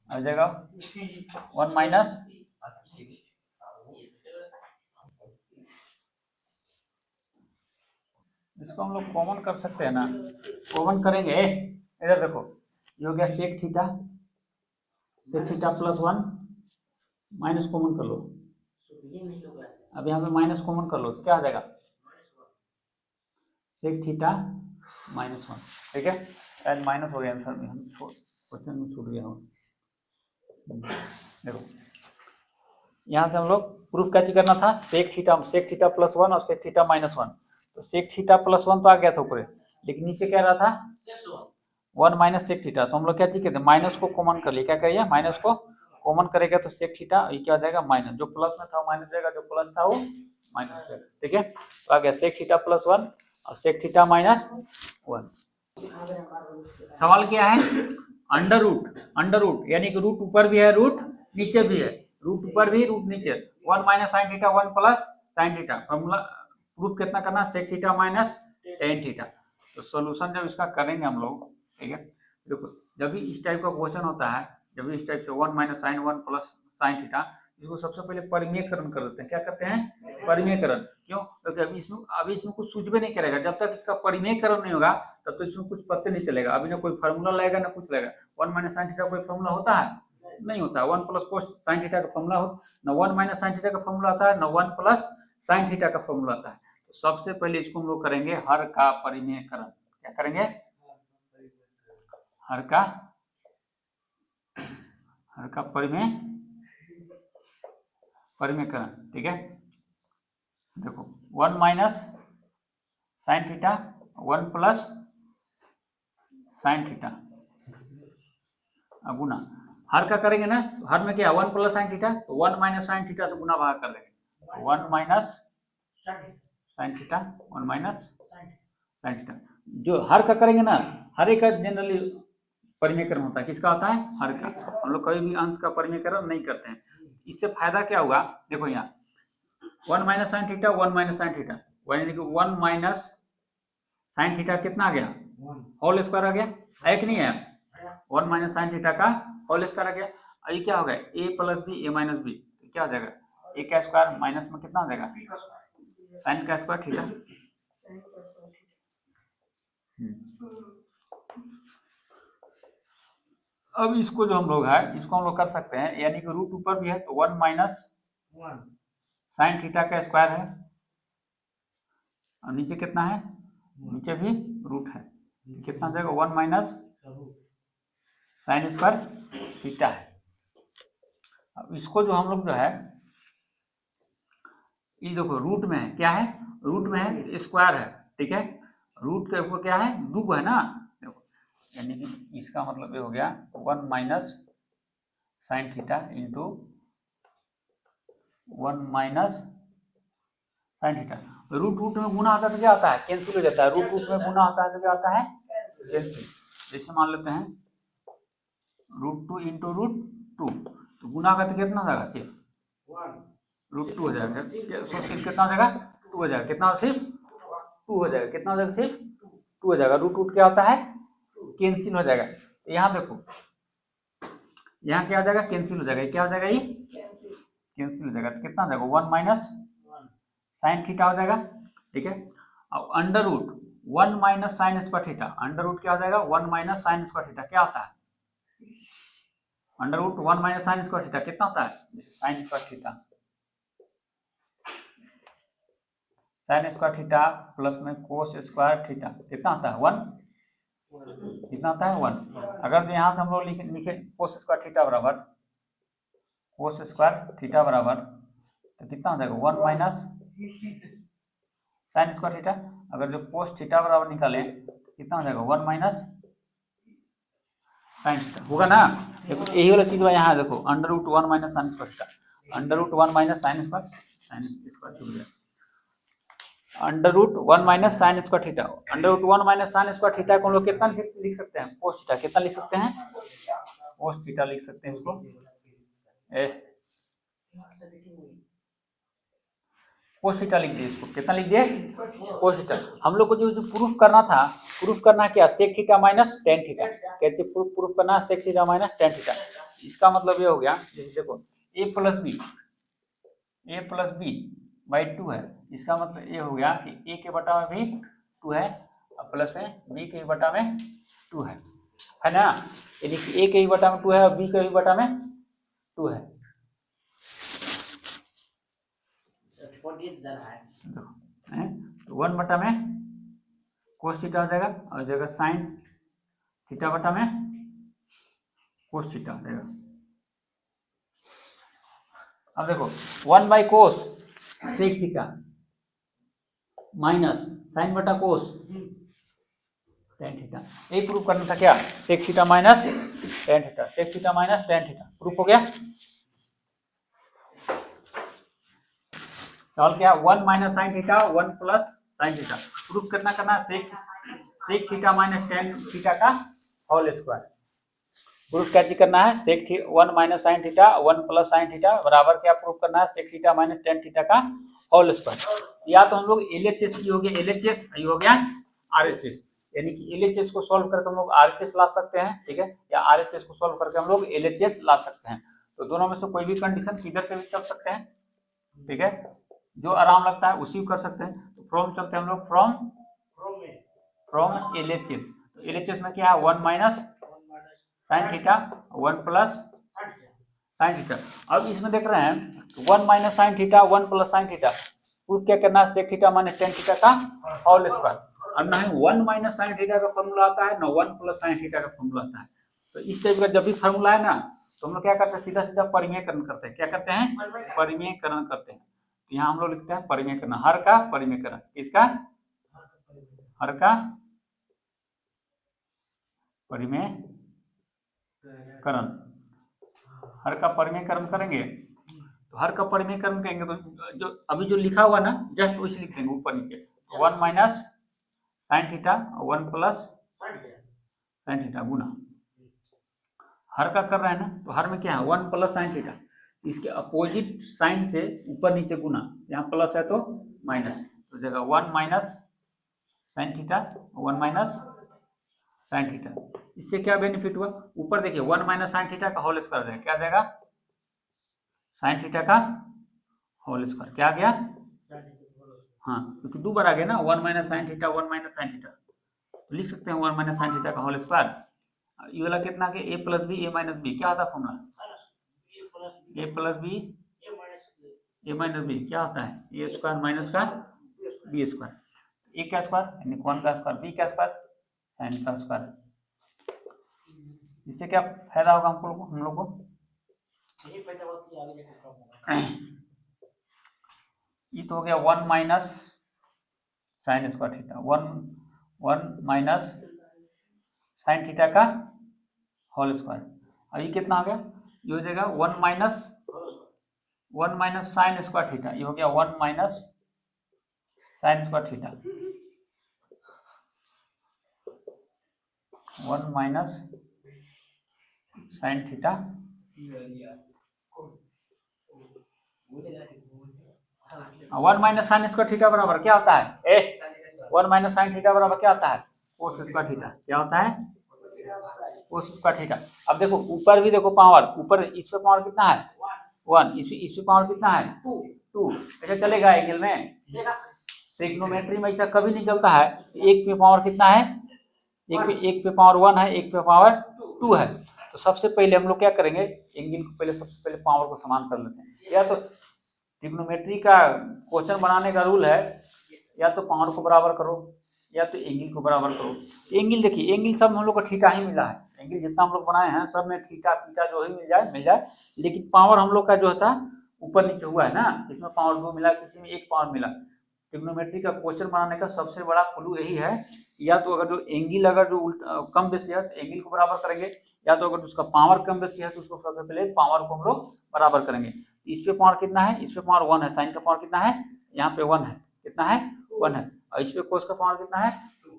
आ जाएगा 1 माइनस, इसको हम लोग कॉमन कर सकते हैं ना, कॉमन करेंगे, इधर देखो ये हो गया sec theta plus 1 minus common कर लो, अब यहाँ पे माइनस कॉमन कर लो तो क्या आ जाएगा सेक थीटा माइनस 1। ठीक है, शायद माइनस हो गया आंसर में, हम क्वेश्चन में छूट गया हो। देखो यहाँ से हम लोग प्रूफ क्या करना था, सेक थीटा प्लस 1 और सेक थीटा माइनस 1, तो सेक थीटा प्लस 1 तो आ गया था ऊपर, लेकिन नीचे क्या रहा था 1 माइनस सेक थीटा, तो हम लोग क्या चीज कहते हैं माइनस को कॉमन कर लिए, क्या करिए माइनस को कॉमन करेगा तो सेक थीटा ये क्या हो जाएगा माइनस, जो प्लस में था माइनस जाएगा, जो प्लस था वो माइनस जाएगा। ठीक है, तो आ गया सेक थीटा प्लस 1 और सेक थीटा माइनस 1। सवाल क्या है, अंडर रूट यानी कि रूट ऊपर भी है रूट नीचे भी है, रूट ऊपर भी रूट नीचे, 1 minus sine theta 1 plus sine theta, formula proof कितना करना sec theta minus tan theta. तो सॉल्यूशन जब इसका करेंगे हम लोग, ठीक है, देखो जब भी इस टाइप का क्वेश्चन होता है, जब भी इस टाइप से 1 minus sine 1 plus sine theta, इसको सबसे पहले परिमेयकरण कर देते हैं, क्या करते हैं परिमेयकरण, क्यों, क्योंकि अभी इसमें कुछ सूझबे नहीं करेगा, जब तक इसका परिमेयकरण नहीं होगा तब तक इसमें कुछ पता नहीं चलेगा, अभी ना कोई फार्मूला लगेगा ना कुछ लगेगा। 1 माइनस साइन थीटा कोई फार्मूला होता है नहीं होता, 1 प्लस कोस साइन थीटा का फार्मूला हो ना, 1 माइनस साइन थीटा का फार्मूला आता है ना 1 प्लस साइन थीटा का फार्मूला आता है। तो सबसे पहले इसको हम लोग करेंगे हर का परिमेयकरण, क्या करेंगे हर का परिमेयकरण। ठीक है, देखो 1 minus sine theta 1 plus sine theta गुना, हर का करेंगे ना, हर में क्या 1 प्लस साइन थीटा, तो 1 माइनस साइन थीटा से गुना भाग कर देंगे, 1 minus sine theta 1 minus sine theta. जो हर का करेंगे ना, हर एक का जनरली परिमेयकरण होता है, किसका होता है हर का, हम लोग कभी भी अंश का परिमेयकरण नहीं करते हैं। इससे फायदा क्या होगा, देखो यहाँ 1 minus sine theta 1 minus sine theta, यानी कि 1 माइनस साइन थीटा कितना आ गया होल स्क्वायर आ गया, है कि नहीं है, 1 माइनस साइन थीटा का होल स्क्वायर आ गया, और ये क्या हो गया ए plus B A minus B, क्या हो जाएगा ए का स्क्वायर माइनस में कितना हो जाएगा साइन का स्क्वायर थीटा। अब इसको जो हम लोग है इसको हम लोग कर सकते हैं, यानी कि रूट ऊपर भी है तो 1 माइनस साइन थीटा का स्क्वायर है, और नीचे कितना है नीचे भी रूट है, कितना हो जाएगा 1 माइनस साइन स्क्वायर थीटा है। अब इसको जो हम लोग जो है ये देखो रूट में है, क्या है, रूट में है, स्क्वायर है, ठीक है, रूट के ऊपर क्या है, दो है ना, देखो यानी कि इसका मतलब ये हो गया 1 minus sine theta into 1 minus sine theta. Root root में गुना आता है तो क्या आता है, कैंसिल हो जाता है, रूट रूट में गुना आता है तो क्या आता है, कैंसिल। जैसे मान लेते हैं √2 इंटू √2, तो गुना का तो कितना हो जाएगा, सिर्फ √2 हो जाएगा, सो सिर्फ कितना हो जाएगा, 2 हो जाएगा, कितना सिर्फ 2 हो जाएगा, कितना हो जाएगा, सिर्फ 2 हो जाएगा। रूट रूट क्या होता है, कैंसिल हो जाएगा। तो यहाँ देखो, यहाँ क्या हो जाएगा, कैंसिल हो जाएगा, क्या हो जाएगा, ये कैंसिल हो जाएगा, तो कितना हो जाएगा 1 माइनस साइन थीटा हो जाएगा, ठीक है। अब under root 1 minus sine square theta, under root क्या हो जाएगा 1 माइनस साइन स्क्वायर थीटा, क्या होता है, under root 1 minus sine square theta कितना होता है, जैसे sine square theta, sine square theta plus में कोस स्क्वायर थीटा कितना होता है 1, कितना होता है 1। अगर यहाँ से हम लोग लिखे कोस स्क्वायर थीटा बराबर कोस स्क्वायर थीटा बराबर, तो कितना हो जाएगा 1 माइनस साइन स्क्वायर थीटा। अगर जो कोस थीटा बराबर निकालें तो कितना हो जाएगा 1 माइनस साइन थीटा होगा ना। देखो यही वाला चीज यहाँ देखो, under root 1 minus sine square theta, under root 1 minus sine square under root 1 minus sine square theta, under root 1 minus sine square theta को हम लोग कितना लिख सकते हैं, कोस थीटा, कितना लिख सकते हैं, कोस थीटा लिख सकते हैं इसको, कोस थीटा लिख दिए, इसको कितना लिख दिए, कोस थीटा। हम लोग को जो प्रूफ करना था, प्रूफ करना क्या, sec theta minus tan theta, कैसे प्रूफ करना है, sec theta minus tan theta. इसका मतलब ये हो गया, जैसे देखो a प्लस बी बाई 2 है, इसका मतलब ये हो गया कि a के बटा में भी 2 है और प्लस में b के बटा में 2 है ना, यानी कि a के बटा में 2 है और b के बटा में 2 है। तो 1 बटा में कोस थीटा हो जाएगा और जगह साइन थीटा बटा में कोस थीटा हो जाएगा। अब देखो 1 by cos sec theta minus sine बटा कोस टेन थीटा, ये प्रूफ करना था क्या, sec theta minus tan theta, sec theta minus tan theta proof हो गया। सवाल क्या, 1 minus sine theta 1 plus sine theta, proof करना है sec theta minus tan theta का होल स्क्वायर। प्रूफ क्या करना है, sec 1 minus sine theta 1 plus sine theta बराबर क्या प्रूफ करना है, sec theta minus tan theta का होल स्क्वायर। या तो हम लोग एलएचएस की हो गया, एलएचएस ये हो गया आरएचएस, यानी कि एलएचएस को सॉल्व करके हम लोग आरएचएस ला सकते हैं, ठीक है, या आरएचएस को सॉल्व करके हम लोग एलएचएस ला सकते हैं। तो दोनों में से कोई भी कंडीशन किधर से भी चल सकते हैं, ठीक है, जो आराम लगता है उसी को कर सकते हैं। तो फ्रॉम चलते हैं हम लोग, फ्रॉम एलएचएस, तो एलएचएस में क्या है 1 minus sine theta 1 plus sine theta. अब इसमें देख रहे हैं 1 minus sine theta 1 plus sine theta, proof क्या करना है, sec theta minus tan theta का होल स्क्वायर। और ना ही 1 माइनस साइन थीटा का फॉर्मूला आता है, ना 1 प्लस साइन थीटा का फॉर्मूला आता है। तो इस टाइप का जब भी फॉर्मूला है ना, तो हम लोग क्या करते हैं, सीधा सीधा परिमेयकरण करते हैं, क्या करते हैं, परिमेयकरण करते हैं। तो यहाँ हम लोग लिखते हैं परिमेयकरण, हर का परिमेयकरण, किसका, हर का परिमेयकरण, हर का परिमेयकरण करेंगे। तो हर का परिमेयकरण करेंगे तो जो अभी जो लिखा हुआ ना, जस्ट वैसे लिख देंगे ऊपर नीचे, 1 minus sine theta 1 plus sine theta गुना, हर का कर रहे हैं ना, तो हर में क्या है 1 प्लस साइन थीटा, इसके अपोजिट साइन से ऊपर नीचे गुना, यहाँ प्लस है तो माइनस, तो जगह 1 minus sine theta 1 minus sine theta. इससे क्या बेनिफिट हुआ, ऊपर देखिए 1 माइनस साइन थीटा का होल स्क्वायर जाएगा, क्या जाएगा, साइन थीटा का होल स्क्वायर, क्या आ गया, हाँ क्योंकि दो बार आ गया ना, 1 minus sine theta 1 minus sine theta, तो लिख सकते हैं 1 माइनस साइन थीटा का होल स्क्वायर। ये वाला कितना के ए plus B A minus B, क्या होता है formula, A plus B A minus B क्या होता है, ए स्क्वायर माइनस का बी स्क्वायर, ए का स्क्वायर यानी 1 का स्क्वायर, बी का स्क्वायर साइन का स्क्वायर। इससे क्या फायदा होगा हम लोग को ये तो हो गया 1 minus sine square theta, 1 minus sine theta का होल स्क्वायर। अब ये कितना हो गया, ये हो जाएगा 1 माइनस साइन स्क्वायर थीटा, ये हो गया 1 minus sine square theta, 1 minus sine theta. 1 minus sine square theta बराबर क्या होता है 1 माइनस साइन थीटा बराबर क्या होता है कोस स्क्वायर थीटा। क्या होता है कोस स्क्वायर थीटा। अब देखो ऊपर भी देखो पावर, ऊपर इस पे पावर कितना है 1, इस पे पावर कितना है 2। ऐसा चलेगा एंगल में, ट्रिग्नोमेट्री में ऐसा कभी नहीं चलता है। एक पे पावर कितना है, एक पे पावर 1 है, एक पे पावर 2 है। तो सबसे पहले हम लोग क्या करेंगे, एंगल को पहले सबसे पहले पावर को समान कर लेते हैं। या तो ट्रिग्नोमेट्री का क्वेश्चन बनाने का रूल है, या तो पावर को बराबर करो या तो एंगल को बराबर करो। एंगल देखिए, एंगल सब हम लोग को थीटा ही मिला है, एंगल जितना हम लोग बनाए हैं सब में थीटा थीटा जो ही मिल जाए। लेकिन पावर हम लोग का जो था ऊपर नीचे हुआ है ना, इसमें पावर 2 मिला, किसी में 1 पावर मिला। ट्रिग्नोमेट्री का क्वेश्चन बनाने का सबसे बड़ा क्लू यही है, या तो अगर जो एंगल अगर जो कम बेसी है तो एंगल को बराबर करेंगे, या तो अगर उसका पावर कम बेसी है तो उसको सबसे पहले पावर को हम लोग बराबर करेंगे। इस पे पावर कितना है, इस पे पावर 1 है, साइन का पावर कितना है यहाँ पे 1 है, कितना है 1 है, और इस पे कोस का पावर कितना है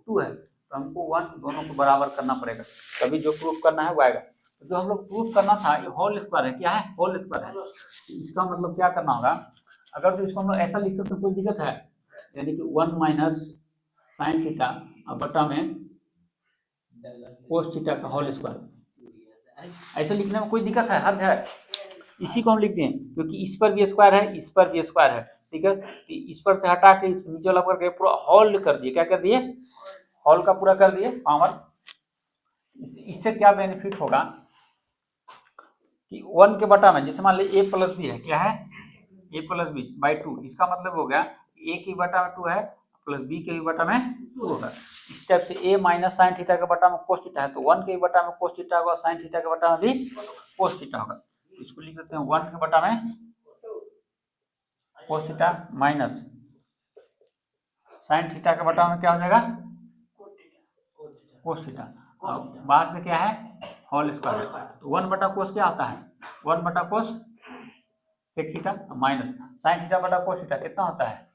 2 है। तो हमको 1 दोनों को बराबर करना पड़ेगा, तभी जो प्रूफ करना है वो आएगा। तो जो हम लोग प्रूफ करना था ये होल स्क्वायर है, क्या है होल स्क्वायर है। इसका मतलब क्या करना होगा, अगर तो इसको हम लोग ऐसा लिख सकते हैं कोई दिक्कत है, यानी कि 1 माइनस साइन थीटा और बटा में कोस थीटा का होल स्क्वायर, ऐसे लिखने में कोई दिक्कत है, हद है। इसी को हम लिख दें क्योंकि इस पर भी स्क्वायर है, इस पर भी स्क्वायर है, ठीक है। तो इस पर से हटा के इस नीचे वाला करके पूरा होल कर दिए, क्या कर दिए होल का पूरा कर दिए पावर। इससे क्या बेनिफिट होगा कि 1 के बटा में जैसे मान लीजिए a प्लस बी है, क्या है a प्लस बी बाई 2, इसका मतलब हो गया a की बटा में 2 है प्लस b के भी बटा में 2 होगा। इस टाइप से a माइनस साइन थीटा के बटा में कोस थीटा है तो 1 के भी बटा में कोस थीटा होगा, साइन थीटा के बटा में भी कोस थीटा होगा। इसको लिख देते हैं 1 के बटा में cos theta minus sine theta के बटा में क्या हो जाएगा कोस थीटा, और बाद में क्या है होल स्क्वायर। तो 1 बटा कोस क्या आता है 1 बटा cos sec theta minus sine theta बटा कोस थीटा कितना होता है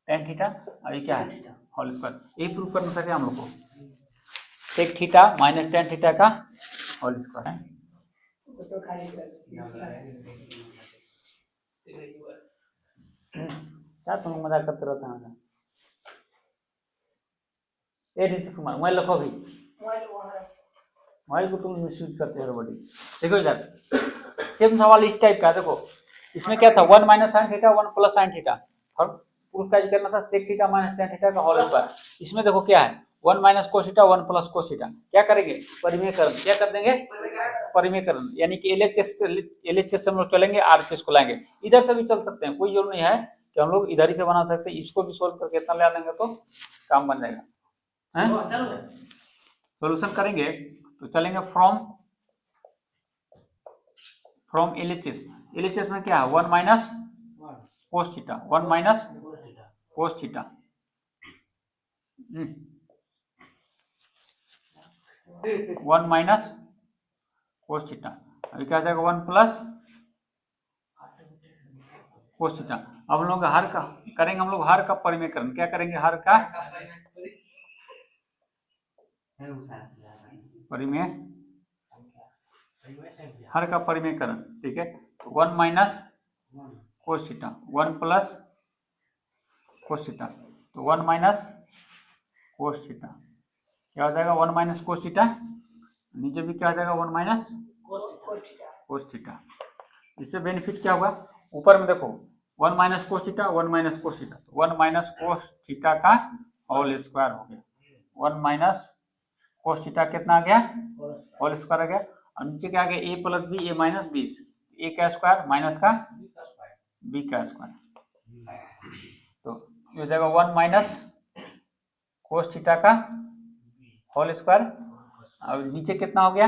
टेन थीटा, और ये क्या है होल स्क्वायर। ये प्रूव करना था हम लोग को, sec theta minus tan theta का होल स्क्वायर है। क्या तुम मजाक करते रहते हैं। ए नीतीश कुमार मोबाइल रखो भी, मोबाइल को तुम मिसयूज करते हो बड़ी। देखो इधर सेम सवाल इस टाइप का, देखो इसमें क्या था 1 minus sine theta 1 plus sine theta, और प्रूफ का करना था sec theta minus tan theta का होल स्क्वायर। इसमें देखो क्या है 1 minus cos theta 1 plus cos theta, क्या करेंगे परिमेयकरण, क्या कर देंगे परिमेयकरण, यानी कि एलएचएस से हम लोग चलेंगे आरएचएस को लाएंगे। इधर से भी चल सकते हैं, कोई जरूर नहीं है कि हम लोग इधर ही से बना सकते हैं। इसको भी सोल्व करके इतना ले लेंगे तो काम बन जाएगा। सोल्यूशन करेंगे तो चलेंगे फ्रॉम एलएचएस में क्या है 1 minus cos theta 1 minus cos theta 1 minus cos theta, अभी क्या जाएगा 1 प्लस कोस थीटा। अब हम लोग हर का करेंगे, हम लोग हर का परिमेयकरण, क्या करेंगे हर का परिमेय, हर का परिमेयकरण, ठीक है। तो 1 minus cos theta 1 plus cos theta, तो 1 माइनस कोस थीटा क्या हो जाएगा 1 माइनस कोस थीटा, नीचे भी क्या हो जाएगा 1 माइनस कोस थीटा। इससे बेनिफिट क्या हुआ, ऊपर में देखो 1 minus cos theta 1 minus cos theta, 1 minus cos theta का होल स्क्वायर हो गया, 1 माइनस कोस थीटा कितना आ गया होल स्क्वायर आ गया, और नीचे क्या आ गया ए plus B A minus B, ए का स्क्वायर माइनस का बी का स्क्वायर, तो ये हो जाएगा 1 माइनस कोस थीटा का होल स्क्वायर, और नीचे कितना हो गया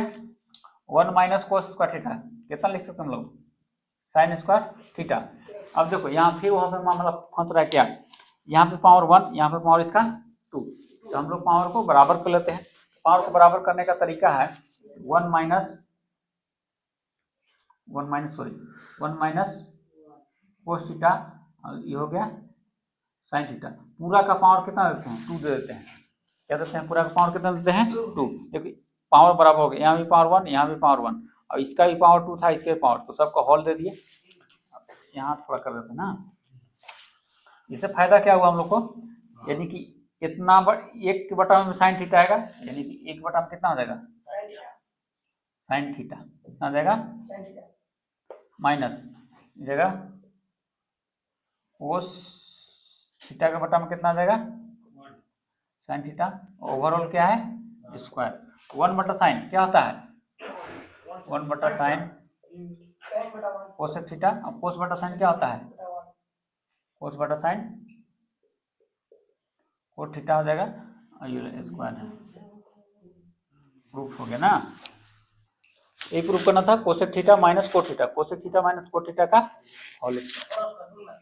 1 माइनस कोस स्क्वायर थीटा, कितना लिख सकते हम लोग साइन स्क्वायर थीटा। अब देखो यहाँ फिर वहां पे मामला फंस रहा है क्या, यहाँ पे पावर 1, यहाँ पे पावर इसका 2, तो हम लोग पावर को बराबर कर लेते हैं। पावर को बराबर करने का तरीका है 1 माइनस कोस थीटा, ये हो गया साइन थीटा। पूरा का पावर कितना देते हैं, 2 दे देते हैं। क्या देते हैं, पूरा का पावर कितना देते हैं, 2। देखिए पावर बराबर हो गया, यहाँ भी पावर 1, यहाँ भी पावर 1, और इसका भी पावर 2 था, इसके पावर, तो सबका होल दे दिए। यहाँ थोड़ा कर देते हैं ना, इससे फायदा क्या हुआ हम लोग को, यानी कि इतना 1 में साइन थीटा आएगा, यानी कि 1 में कितना हो जाएगा, साइन थीटा कितना हो जाएगा, माइनस जाएगा कोस थीटा का बटा में कितना आ जाएगा, साइन थीटा। ओवरऑल क्या है, स्क्वायर 1 बटा साइन क्या होता है, 1 बटा साइन कोसेक थीटा। अब कोस बटा साइन क्या होता है, कोस बटा साइन कोस थीटा हो जाएगा, और ये स्क्वायर है। प्रूफ हो गया ना, ये प्रूफ करना था cosec theta minus cos theta, cosec theta minus cos theta का होल स्क्वायर।